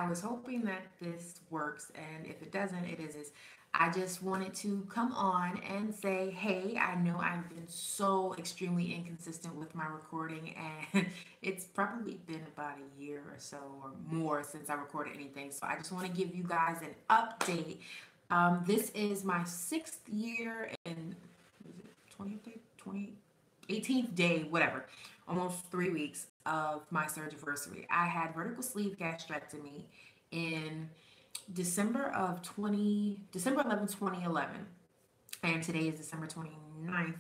was hoping that this works, and if it doesn't, it is. I just wanted to come on and say, hey, I know I've been so extremely inconsistent with my recording, and it's probably been about a year or so or more since I recorded anything. So I just want to give you guys an update. This is my 6th year and 20th day, 18th day, whatever, almost 3 weeks of my surgery. I had vertical sleeve gastrectomy in December 11th, 2011. And today is December 29th.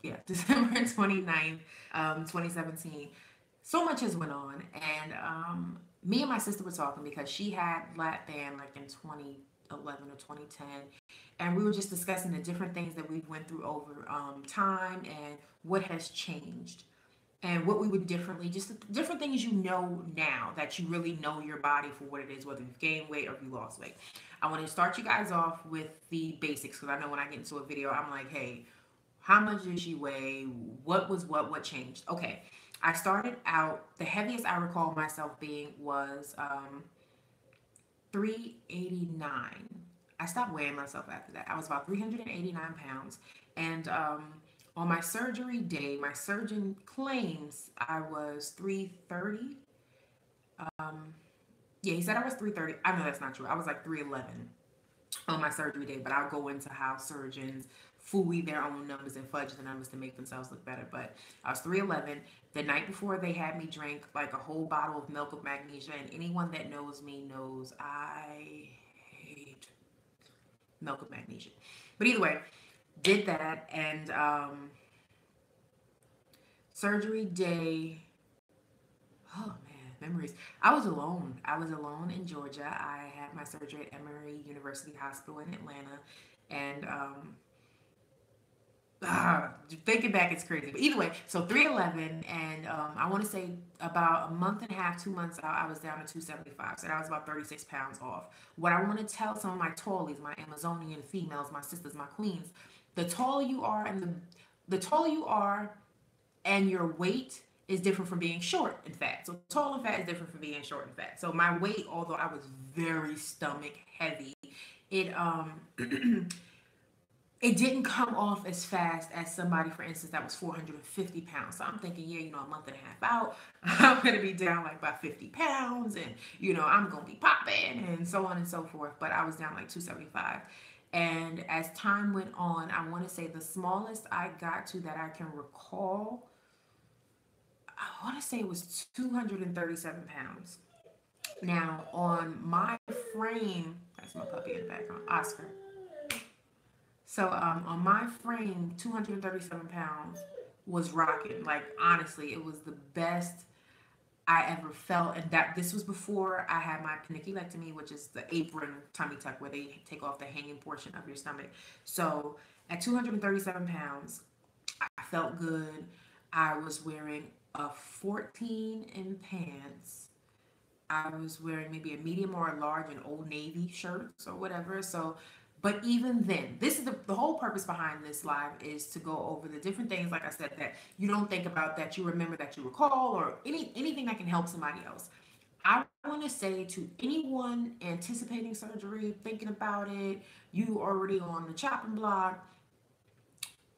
Yeah, December 29th, 2017. So much has went on. And me and my sister were talking because she had lap band like in 2011 or 2010, and we were just discussing the different things that we went through over time and what has changed and what we would differently, just different things you know now that you really know your body for what it is, whether you've gained weight or if you lost weight. I want to start you guys off with the basics because I know when I get into a video, I'm like, hey, how much did she weigh? What was what changed? Okay, I started out, the heaviest I recall myself being was 389. I stopped weighing myself after that. I was about 389 pounds. And on my surgery day, my surgeon claims I was 330. Yeah, he said I was 330. I know that's not true. I was like 311 on my surgery day, but I'll go into how surgeons fooey their own numbers and fudge the numbers to make themselves look better. But I was 311. The night before, they had me drink like a whole bottle of milk of magnesia, and anyone that knows me knows I hate milk of magnesia. But either way, did that, and surgery day. Oh man, memories. I was alone. I was alone in Georgia. I had my surgery at Emory University Hospital in Atlanta, and thinking back, it's crazy. But either way, so 311, and I want to say about a month and a half, 2 months out, I was down to 275. So that was about 36 pounds off. What I want to tell some of my tallies, my Amazonian females, my sisters, my queens, the taller you are, and the taller you are, and your weight is different from being short and fat. So tall and fat is different from being short and fat. So my weight, although I was very stomach heavy, it it didn't come off as fast as somebody, for instance, that was 450 pounds. So I'm thinking, yeah, a month and a half out, I'm going to be down like by 50 pounds and, I'm going to be popping and so on and so forth. But I was down like 275. And as time went on, I want to say the smallest I got to that I can recall, I want to say it was 237 pounds. Now, on my frame, that's my puppy in the background, Oscar. So on my frame, 237 pounds was rocking. Like honestly, it was the best I ever felt, and that this was before I had my paniculectomy, which is the apron tummy tuck where they take off the hanging portion of your stomach. So at 237 pounds, I felt good. I was wearing a 14 in pants. I was wearing maybe a medium or a large in Old Navy shirts or whatever. So, but even then, this is the whole purpose behind this live is to go over the different things, like I said, that you don't think about, that you remember, that you recall, or anything that can help somebody else. I want to say to anyone anticipating surgery, thinking about it, you already on the chopping block,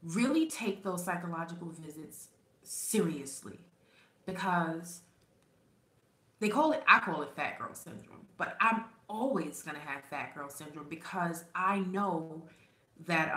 really take those psychological visits seriously because I call it fat girl syndrome, but I'm always going to have fat girl syndrome because I know that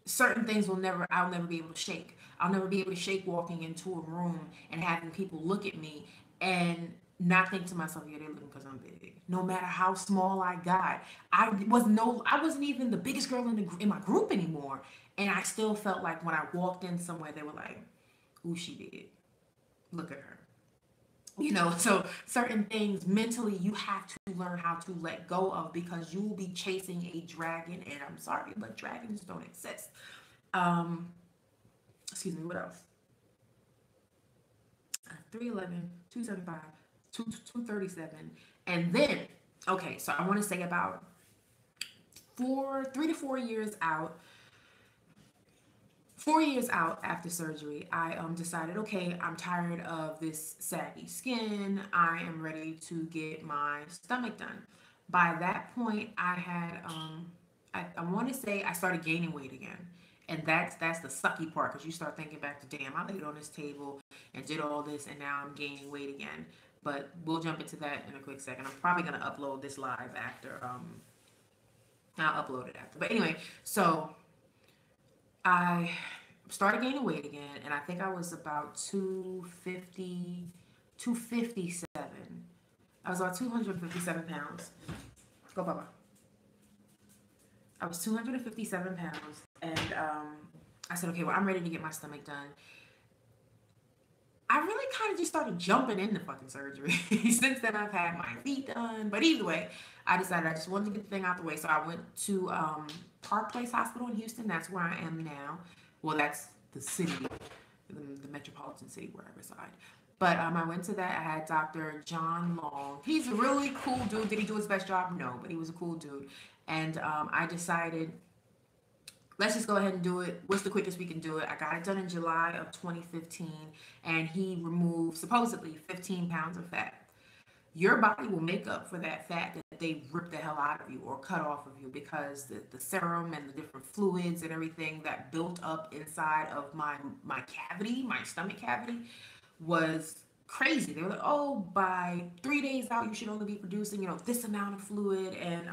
certain things I'll never be able to shake. I'll never be able to shake walking into a room and having people look at me and not think to myself, yeah, they're looking because I'm big. No matter how small I got, I wasn't even the biggest girl in my group anymore, and I still felt like when I walked in somewhere, they were like, "Ooh, she big. Look at her." So certain things mentally you have to learn how to let go of because you will be chasing a dragon, and I'm sorry, but dragons don't exist. um Excuse me, what else? 311, 275, 237, and then okay, so I want to say about 3 to 4 years out, 4 years out after surgery, I decided, okay, I'm tired of this saggy skin. I am ready to get my stomach done. By that point, I had, I want to say I started gaining weight again. And that's the sucky part because you start thinking back to, damn, I laid on this table and did all this and now I'm gaining weight again. But we'll jump into that in a quick second. I'm probably going to upload this live after, I'll upload it after. But anyway, so I started gaining weight again, and I think I was about 250, 257. I was about 257 pounds. Go, Papa. I was 257 pounds, and I said, okay, well, I'm ready to get my stomach done. I really kind of just started jumping into fucking surgery. Since then, I've had my feet done. But either way, I decided I just wanted to get the thing out the way. So I went to Park Place Hospital in Houston. That's where I am now. Well, that's the city, the metropolitan city where I reside. But I went to that. I had Dr. John Long. He's a really cool dude. Did he do his best job? No, but he was a cool dude. And I decided, let's just go ahead and do it. What's the quickest we can do it? I got it done in July of 2015, and he removed supposedly 15 pounds of fat. Your body will make up for that fat that they ripped the hell out of you or cut off of you because the serum and the different fluids and everything that built up inside of my cavity, my stomach cavity, was crazy. They were like, oh, by 3 days out, you should only be producing, this amount of fluid. And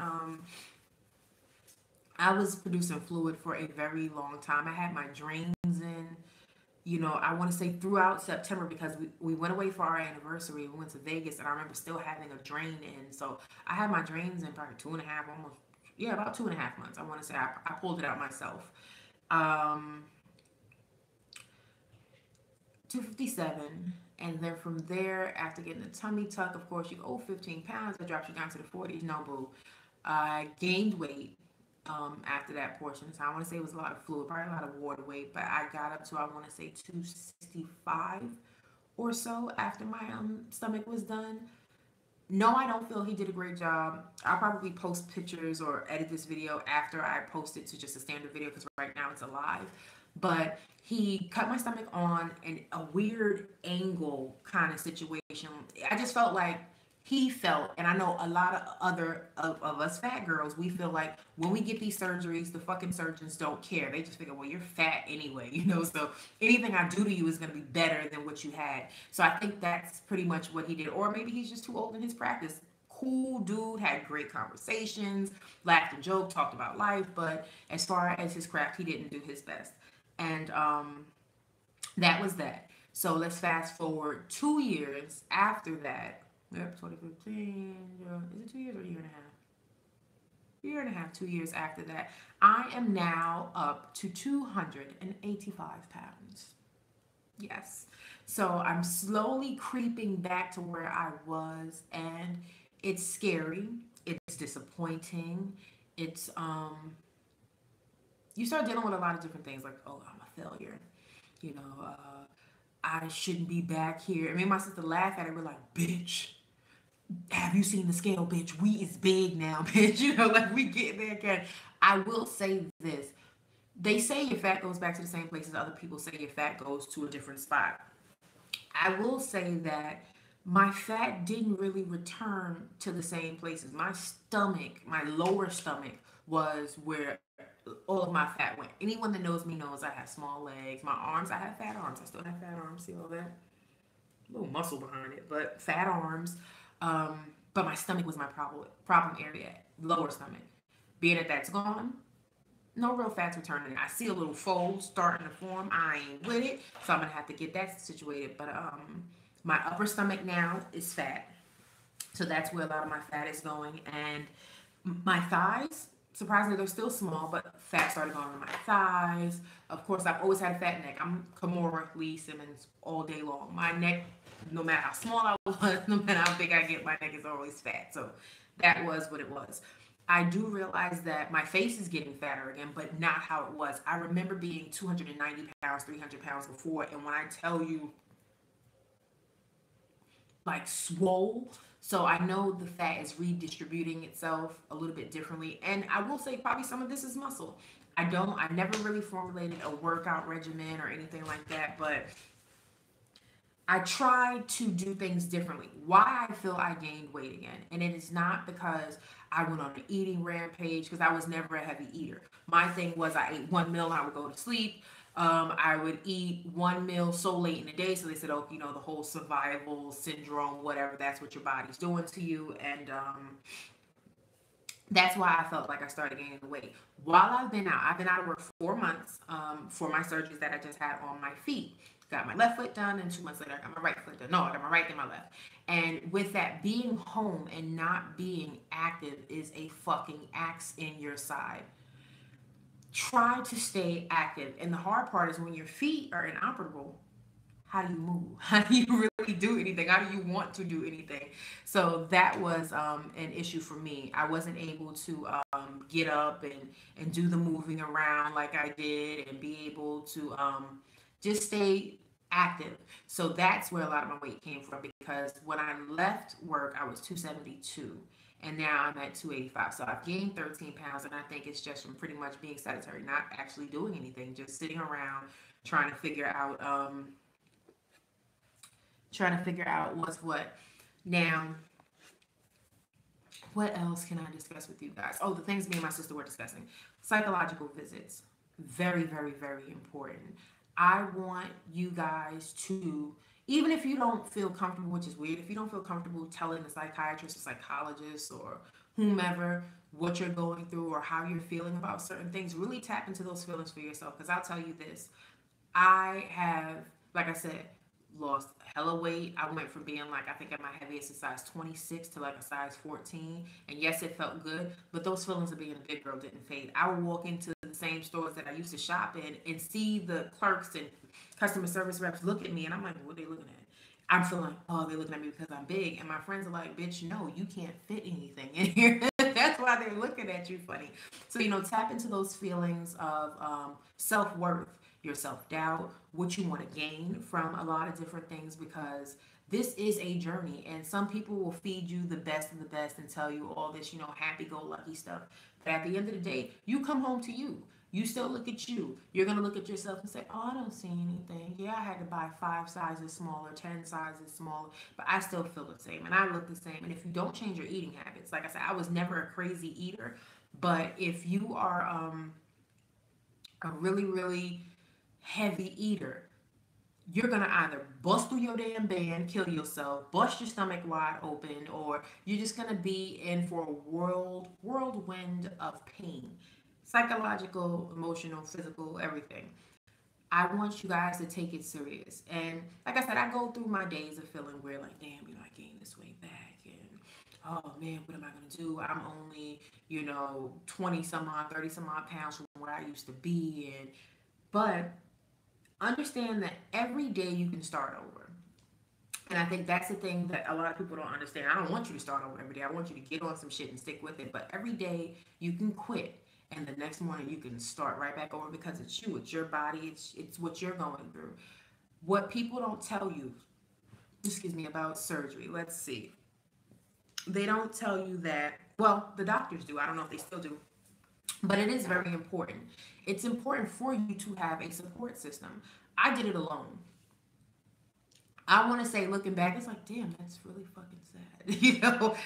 I was producing fluid for a very long time. I had my drains in, I want to say throughout September because we went away for our anniversary. We went to Vegas and I remember still having a drain in. So I had my drains in probably 2.5, almost, yeah, about 2.5 months. I want to say I pulled it out myself. Um, 257. And then from there, after getting a tummy tuck, of course, you go 15 pounds. That drops you down to the 40s. No, boo. I gained weight after that portion. So I want to say it was a lot of fluid, probably a lot of water weight, but I got up to, I want to say 265 or so after my stomach was done. No, I don't feel he did a great job. I'll probably post pictures or edit this video after I post it to just a standard video because right now it's alive. But he cut my stomach on in a weird angle kind of situation. I just felt like he felt, and I know a lot of other of us fat girls, we feel like when we get these surgeries, the fucking surgeons don't care. They just figure, well, you're fat anyway, so anything I do to you is going to be better than what you had. So I think that's pretty much what he did. Or maybe he's just too old in his practice. Cool dude, had great conversations, laughed and joked, talked about life, but as far as his craft, he didn't do his best. And that was that. So let's fast forward 2 years after that. Yep, 2015. Is it 2 years or a year and a half? Year and a half, 2 years after that. I am now up to 285 pounds. Yes. So I'm slowly creeping back to where I was, and it's scary. It's disappointing. It's you start dealing with a lot of different things like, oh, I'm a failure. You know, I shouldn't be back here. I mean, my sister laughed at it. We're like, bitch, have you seen the scale, bitch? We is big now, bitch. Like we get there again. I will say this. They say your fat goes back to the same place as other people say your fat goes to a different spot. I will say that my fat didn't really return to the same places. My stomach, my lower stomach, was where all of my fat went. Anyone that knows me knows I have small legs. My arms, I have fat arms. I still have fat arms. See all that? A little muscle behind it, but fat arms. But my stomach was my problem area, lower stomach. Being that that's gone, no real fat's returning. I see a little fold starting to form. I ain't with it, so I'm gonna have to get that situated. But my upper stomach now is fat, so that's where a lot of my fat is going. And my thighs, surprisingly, they're still small, but fat started going on my thighs. Of course, I've always had a fat neck. I'm Kimora Lee Simmons all day long. My neck, no matter how small I was, no matter how big I get, my neck is always fat. So that was what it was. I do realize that my face is getting fatter again, but not how it was. I remember being 290 pounds, 300 pounds before. And when I tell you, like swole. So I know the fat is redistributing itself a little bit differently. And I will say probably some of this is muscle. I never really formulated a workout regimen or anything like that, but I tried to do things differently. Why I feel I gained weight again. And it is not because I went on an eating rampage, because I was never a heavy eater. My thing was I ate one meal and I would go to sleep. I would eat one meal so late in the day. So they said, oh, you know, the whole survival syndrome, whatever, that's what your body's doing to you. And that's why I felt like I started gaining the weight. While I've been out of work 4 months for my surgeries that I just had on my feet. Got my left foot done, and 2 months later, I got my right foot done. No, I got my right and my left. And with that, being home and not being active is a fucking axe in your side. Try to stay active. And the hard part is when your feet are inoperable, how do you move? How do you really do anything? How do you want to do anything? So that was an issue for me. I wasn't able to get up and do the moving around like I did and be able to just stay active. So that's where a lot of my weight came from, because when I left work, I was 272. And now I'm at 285. So I've gained 13 pounds. And I think it's just from pretty much being sedentary, not actually doing anything, just sitting around trying to figure out what's what. Now, what else can I discuss with you guys? Oh, the things me and my sister were discussing. Psychological visits. Very, very, very important. I want you guys to, even if you don't feel comfortable, which is weird, if you don't feel comfortable telling the psychiatrist or psychologist or whomever what you're going through or how you're feeling about certain things, really tap into those feelings for yourself. Because I'll tell you this, I have, like I said, lost hella weight. I went from being like, I think at my heaviest a size 26 to like a size 14. And yes, it felt good, but those feelings of being a big girl didn't fade. I would walk into the same stores that I used to shop in and see the clerks and customer service reps look at me, and I'm like, what are they looking at? I'm feeling like, oh, they're looking at me because I'm big. And my friends are like, bitch, no, you can't fit anything in here. That's why they're looking at you funny. So, tap into those feelings of self worth, your self doubt, what you want to gain from a lot of different things, because this is a journey. And some people will feed you the best of the best and tell you all this, happy go lucky stuff. But at the end of the day, you come home to you. You still look at you. You're going to look at yourself and say, oh, I don't see anything. Yeah, I had to buy 5 sizes smaller, 10 sizes smaller, but I still feel the same and I look the same. And if you don't change your eating habits, like I said, I was never a crazy eater, but if you are a really, really heavy eater, you're gonna either bust through your damn band, kill yourself, bust your stomach wide open, or you're just gonna be in for a whirlwind of pain, psychological, emotional, physical, everything. I want you guys to take it serious. And like I said, I go through my days of feeling weird, like, damn, I gained this weight back, and oh man, what am I gonna do? I'm only, 20 some odd, 30 some odd pounds from where I used to be, and but understand that every day you can start over. And I think that's the thing that a lot of people don't understand. I don't want you to start over every day. I want you to get on some shit and stick with it. But every day you can quit, and the next morning you can start right back over, because it's you, it's your body, it's what you're going through. What people don't tell you, excuse me, about surgery. Let's see. They don't tell you that. Well, the doctors do. I don't know if they still do, but it is very important. It's important for you to have a support system. I did it alone. I want to say, looking back, it's like, damn, that's really fucking sad.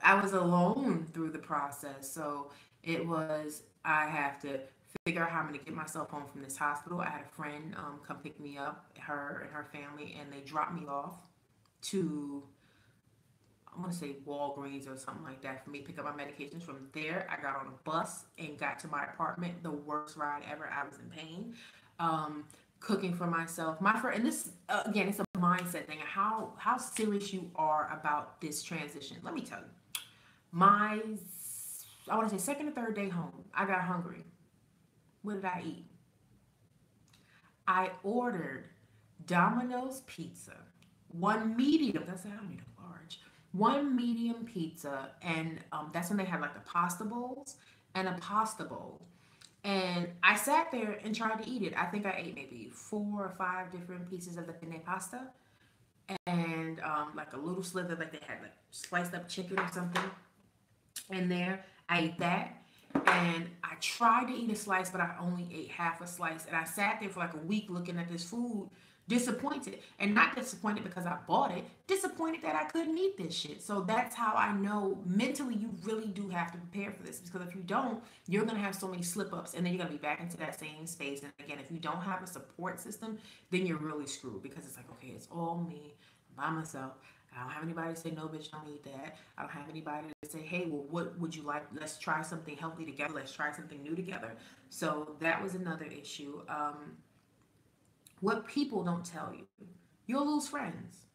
I was alone through the process. So it was, I have to figure out how I'm going to get myself home from this hospital. I had a friend come pick me up, her and her family, and they dropped me off to, I want to say Walgreens or something like that, for me to pick up my medications. From there, I got on a bus and got to my apartment. The worst ride ever. I was in pain. Cooking for myself. My friend, and this again, it's a mindset thing. How serious you are about this transition. Let me tell you, my I want to say second or third day home, I got hungry. What did I eat? I ordered Domino's pizza, one medium. That's I don't need a large. One medium pizza, and that's when they had like the pasta bowls and a pasta bowl. And I sat there and tried to eat it. I think I ate maybe 4 or 5 different pieces of the penne pasta, and like a little sliver, like they had like sliced up chicken or something in there. I ate that. And I tried to eat a slice, but I only ate half a slice. And I sat there for like a week looking at this food, disappointed. And not disappointed because I bought it, disappointed that I couldn't eat this shit. So that's how I know mentally you really do have to prepare for this. Because if you don't, you're going to have so many slip ups and then you're going to be back into that same space. And again, if you don't have a support system, then you're really screwed because it's like, okay, it's all me by myself. I don't have anybody to say, no, bitch, don't eat that. I don't have anybody to say, hey, well, what would you like? Let's try something healthy together. Let's try something new together. So that was another issue. What people don't tell you, you'll lose friends.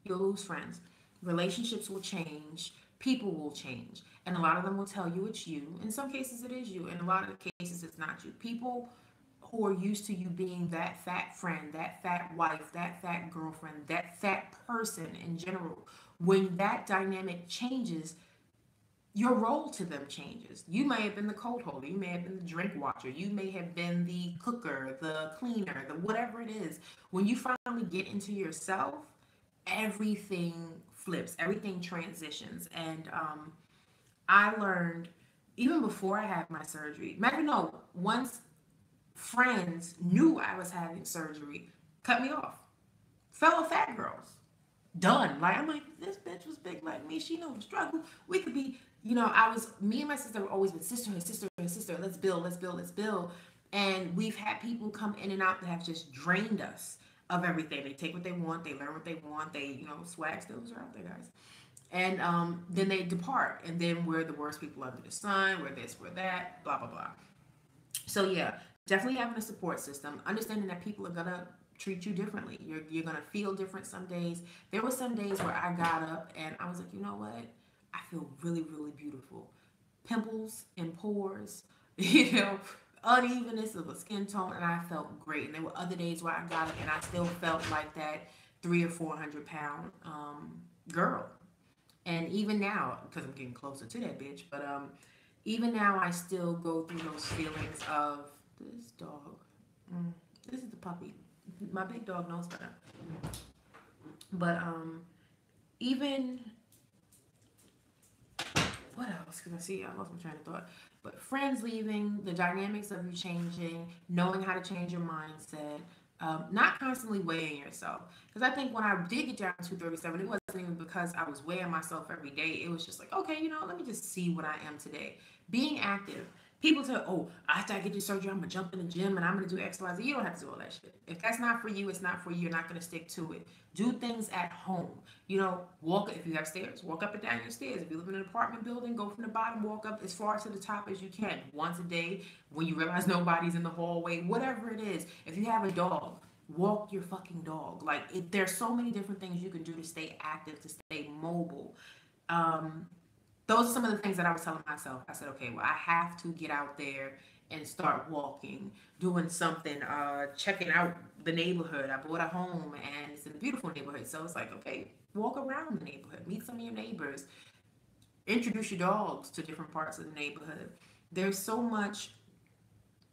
You'll lose friends. Relationships will change. People will change. And a lot of them will tell you it's you. In some cases, it is you. In a lot of the cases, it's not you. People who are used to you being that fat friend, that fat wife, that fat girlfriend, that fat person in general, when that dynamic changes, your role to them changes. You may have been the coat holder, you may have been the drink watcher, you may have been the cooker, the cleaner, the whatever it is. When you finally get into yourself, everything flips, everything transitions. And I learned even before I had my surgery, maybe no, once friends knew I was having surgery, cut me off. Fellow fat girls, done. Like I'm like, this bitch was big like me. She knows the struggle. We could be, me and my sister were always been sisterhood, sisterhood, sister. Let's build, let's build, let's build. And we've had people come in and out that have just drained us of everything. They take what they want, they learn what they want, swag stealers are out there, guys. And then they depart, and then we're the worst people under the sun. We're this, we're that, blah blah blah. So yeah, definitely having a support system, understanding that people are gonna treat you differently. You're gonna feel different some days. There were some days where I got up and I was like, you know what? I feel really, really beautiful. Pimples and pores, you know, unevenness of a skin tone, and I felt great. And there were other days where I got up and I still felt like that 300 or 400 pound girl. And even now, because I'm getting closer to that bitch, but even now I still go through those feelings of this dog. Mm, this is the puppy. My big dog knows better. But even what else? Because I see I lost my train of thought. But friends leaving, the dynamics of you changing, knowing how to change your mindset, not constantly weighing yourself. Because I think when I did get down to 237, it wasn't even because I was weighing myself every day. It was just like, okay, let me just see what I am today. Being active. People say, oh, after I get this surgery, I'm going to jump in the gym and I'm going to do X, Y, Z. You don't have to do all that shit. If that's not for you, it's not for you. You're not going to stick to it. Do things at home. Walk, if you have stairs, walk up and down your stairs. If you live in an apartment building, go from the bottom, walk up as far to the top as you can. Once a day, when you realize nobody's in the hallway, whatever it is. If you have a dog, walk your fucking dog. There's so many different things you can do to stay active, to stay mobile. Um, those are some of the things that I was telling myself. I said, okay, well, I have to get out there and start walking, doing something, checking out the neighborhood. I bought a home and it's in a beautiful neighborhood. So it's like, okay, walk around the neighborhood, meet some of your neighbors, introduce your dogs to different parts of the neighborhood. There's so much,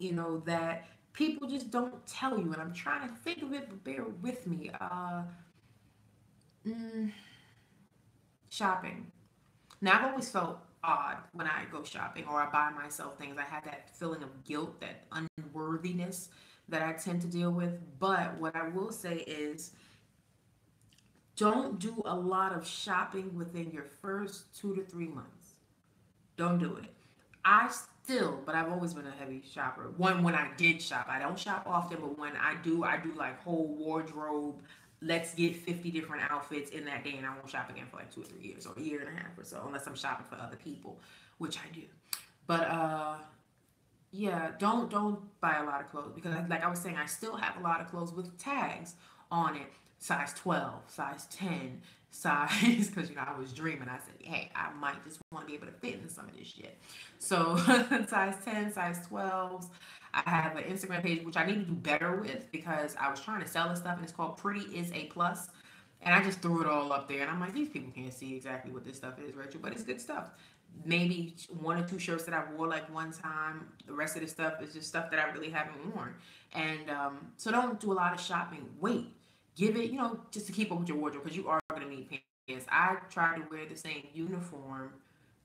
that people just don't tell you. And I'm trying to think of it, but bear with me. Mm, Shopping. Now, I've always felt odd when I go shopping or I buy myself things. I have that feeling of guilt, that unworthiness that I tend to deal with. But what I will say is don't do a lot of shopping within your first 2 to 3 months. Don't do it. But I've always been a heavy shopper. When I did shop, I don't shop often, but when I do like whole wardrobe. Let's get 50 different outfits in that day, and I won't shop again for like 2 or 3 years or a year and a half or so, unless I'm shopping for other people, which I do. But yeah, don't buy a lot of clothes because, like I was saying, I still have a lot of clothes with tags on it, size 12, size 10, size because I was dreaming. I said, hey, I might just want to be able to fit in some of this shit. So size 10, size 12s. I have an Instagram page which I need to do better with because I was trying to sell this stuff and it's called Pretty is a Plus. And I just threw it all up there and I'm like, these people can't see exactly what this stuff is, Rachel, but it's good stuff. Maybe 1 or 2 shirts that I wore like one time. The rest of the stuff is just stuff that I really haven't worn. And so don't do a lot of shopping. Wait, give it, just to keep up with your wardrobe because you are going to need pants. I try to wear the same uniform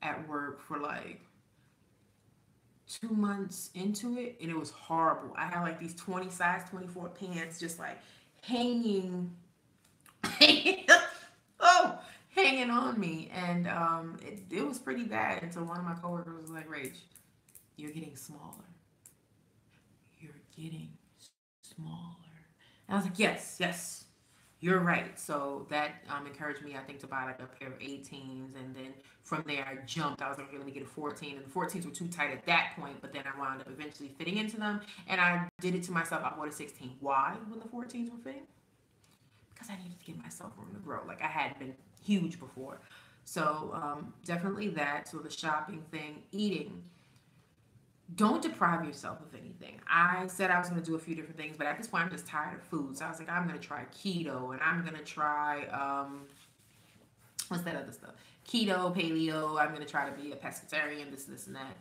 at work for like 2 months into it, and it was horrible. I had like these 20 size 24 pants just like hanging, hanging oh, hanging on me. And it was pretty bad until one of my coworkers was like, Rach, you're getting smaller. You're getting smaller. And I was like, yes, you're right. So that encouraged me, I think, to buy like a pair of 18s. And then from there, I jumped. I was like, okay, let me get a 14. And the 14s were too tight at that point, but then I wound up eventually fitting into them. And I did it to myself. I bought a 16. Why when the 14s were fitting? Because I needed to give myself room to grow. Like I hadn't been huge before. So definitely that. So the shopping thing, eating. Don't deprive yourself of anything. I said I was going to do a few different things, but at this point, I'm just tired of food. So I was like, I'm going to try keto, and I'm going to try what's that other stuff? Keto, paleo. I'm going to try to be a pescatarian. This, and that.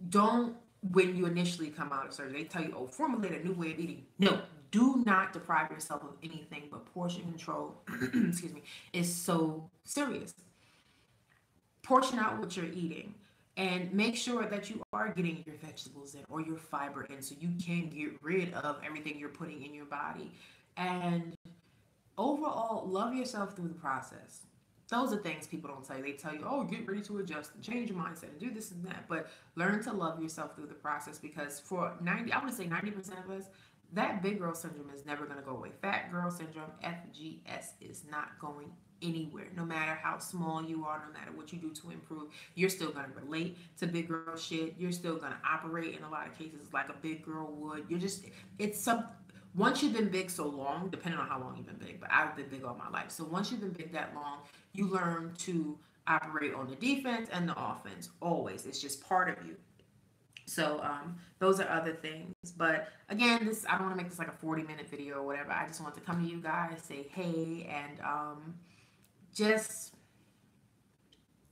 Don't when you initially come out of surgery, they tell you, oh, formulate a new way of eating. No, do not deprive yourself of anything. But portion control, excuse me, is so serious. Portion out what you're eating and make sure that you are getting your vegetables in or your fiber in so you can get rid of everything you're putting in your body. And overall, love yourself through the process. Those are things people don't tell you. They tell you, oh, get ready to adjust and change your mindset and do this and that. But learn to love yourself through the process because for 90, I want to say 90% of us, that big girl syndrome is never going to go away. Fat girl syndrome, FGS, is not going anywhere. No matter how small you are, no matter what you do to improve, you're still going to relate to big girl shit. You're still going to operate in a lot of cases like a big girl would. You're just, it's some, once you've been big so long, depending on how long you've been big, but I've been big all my life. So once you've been big that long, you learn to operate on the defense and the offense always. It's just part of you. So those are other things. But again, this I don't want to make this like a 40-minute video or whatever. I just want to come to you guys, say hey, and just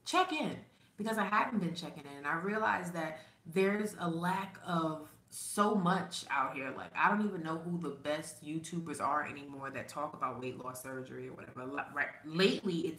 check in because I haven't been checking in. And I realized that there's a lack of so much out here. Like, I don't even know who the best YouTubers are anymore that talk about weight loss surgery or whatever. Right. Lately,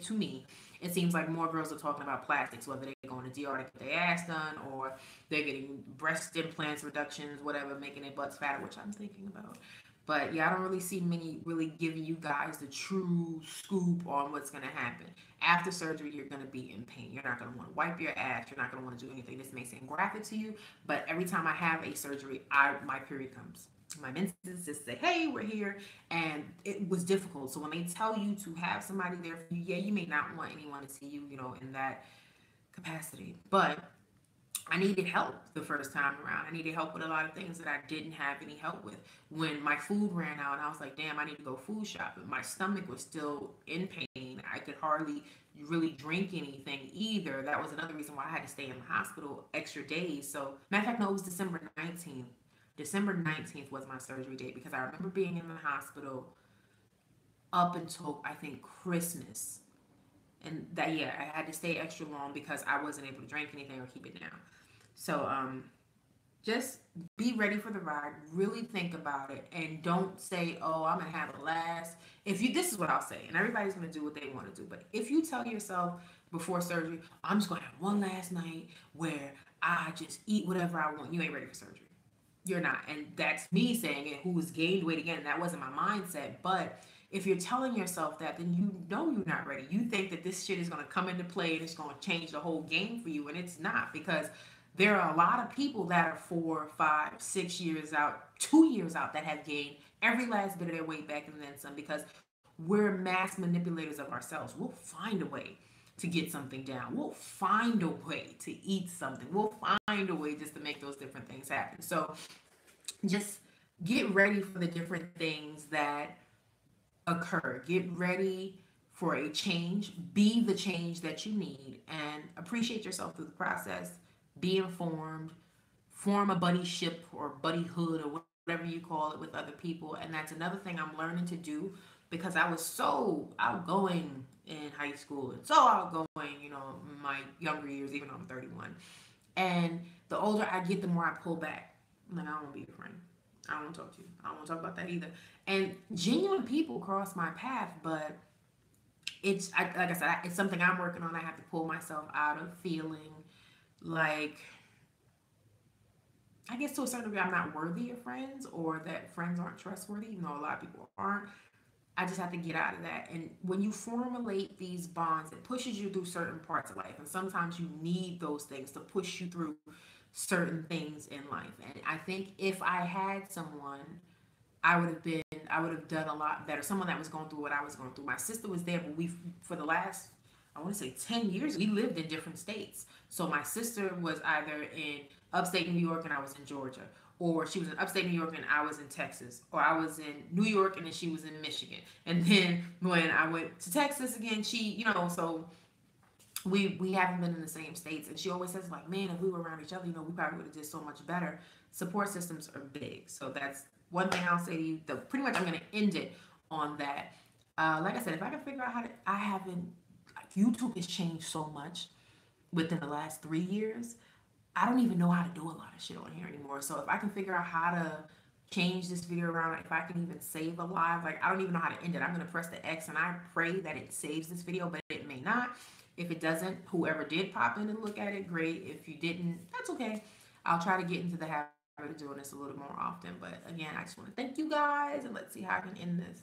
to me, it seems like more girls are talking about plastics, whether they're going to DR to get their ass done or they're getting breast implants, reductions, whatever, making their butts fatter, which I'm thinking about. But yeah, I don't really see many really giving you guys the true scoop on what's going to happen. After surgery, you're going to be in pain. You're not going to want to wipe your ass. You're not going to want to do anything. This may seem graphic to you, but every time I have a surgery, my period comes. My menses just say, hey, we're here. And it was difficult. So when they tell you to have somebody there for you, yeah, you may not want anyone to see you, in that capacity. But I needed help the first time around. I needed help with a lot of things that I didn't have any help with. When my food ran out, I was like, damn, I need to go food shopping. My stomach was still in pain. I could hardly really drink anything either. That was another reason why I had to stay in the hospital extra days. So, matter of fact, no, it was December 19th. December 19th was my surgery date because I remember being in the hospital up until I think Christmas. And that, yeah, I had to stay extra long because I wasn't able to drink anything or keep it down. So just be ready for the ride. Really think about it, and don't say, "Oh, I'm gonna have a last." If you, this is what I'll say, and everybody's gonna do what they want to do. But if you tell yourself before surgery, "I'm just gonna have one last night where I just eat whatever I want," you ain't ready for surgery. You're not, and that's me saying it. Who has gained weight again? That wasn't my mindset, but if you're telling yourself that, then you know you're not ready. You think that this shit is going to come into play and it's going to change the whole game for you, and it's not because there are a lot of people that are 4, 5, 6 years out, 2 years out that have gained every last bit of their weight back and then some because we're mass manipulators of ourselves. We'll find a way to get something down. We'll find a way to eat something. We'll find a way just to make those different things happen. So just get ready for the different things that occur. Get ready for a change. Be the change that you need and appreciate yourself through the process. Be informed. Form a buddyship or buddyhood or whatever you call it with other people. And that's another thing I'm learning to do because I was so outgoing in high school and so outgoing, in my younger years, even though I'm 31. And the older I get, the more I pull back. I'm like, I don't want to be your friend. I don't want to talk to you. I don't want to talk about that either. And genuine people cross my path, but like I said, it's something I'm working on. I have to pull myself out of feeling like I guess to a certain degree, I'm not worthy of friends or that friends aren't trustworthy, even though a lot of people aren't. I just have to get out of that. And when you formulate these bonds, it pushes you through certain parts of life. And sometimes you need those things to push you through certain things in life. And I think if I had someone, I would have done a lot better. Someone that was going through what I was going through. My sister was there, but we, for the last, I want to say 10 years, we lived in different states. So my sister was either in upstate New York and I was in Georgia, or she was in upstate New York and I was in Texas, or I was in New York and then she was in Michigan. And then when I went to Texas again, she, so we haven't been in the same states, and she always says like, man, if we were around each other, we probably would have did so much better. Support systems are big, so that's one thing I'll say to you. Pretty much I'm going to end it on that. Like I said, if I can figure out how to, I haven't, like, YouTube has changed so much within the last 3 years. I don't even know how to do a lot of shit on here anymore. So if I can figure out how to change this video around, if I can even save a live, like, I don't even know how to end it. I'm gonna press the X and I pray that it saves this video, but it may not. If it doesn't, whoever did pop in and look at it, great. If you didn't, that's okay. I'll try to get into the habit of doing this a little more often. But again, I just want to thank you guys, and let's see how I can end this.